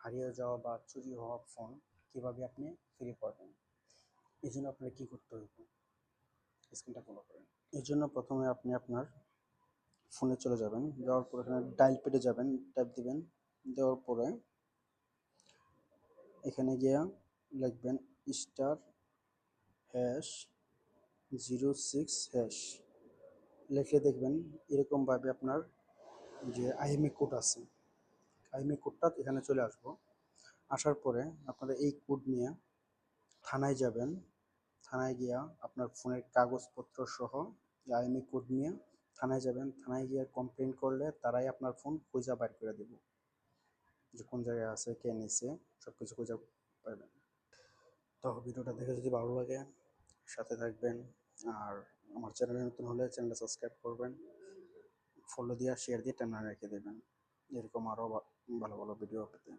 হারিয়ে যাওয়া বা চুরি হওয়া ফোন কীভাবে আপনি ফিরে পাবেন। এই জন্য আপনার কী করতে হবে, স্ক্রিনটা ফলো করেন। এই জন্য প্রথমে আপনি আপনার ফোনে চলে যাবেন, যাওয়ার পর এখানে ডায়াল প্যাডে যাবেন, ট্যাপ দিবেন, দেওয়ার পরে এখানে গিয়ে লিখবেন *#06# লিখে দেখবেন এরকমভাবে আপনার যে আইএমই কোড আছে, আইএমই কোডটা এখানে চলে আসবো। আসার পরে আপনারা এই কোড নিয়ে থানায় যাবেন, থানায় গিয়া আপনার ফোনের কাগজপত্র সহ আইএমই কোড নিয়ে থানায় যাবেন। থানায় গিয়ে কমপ্লেন করলে তারাই আপনার ফোন খুঁজে বাইর করে দেবে, যে কোন জায়গায় আছে, কে নিছে, সব কিছু খুঁজে পাবেন। তো ভিডিওটা দেখে যদি ভালো লাগে সাথে থাকবেন, আর আমার চ্যানেলে নতুন হলে চ্যানেলটা সাবস্ক্রাইব করবেন, ফলো দিয়ে শেয়ার দিয়ে টাইমলাইনে রেখে দেবেন এরকম আরও ভালো ভালো ভিডিও পেতে।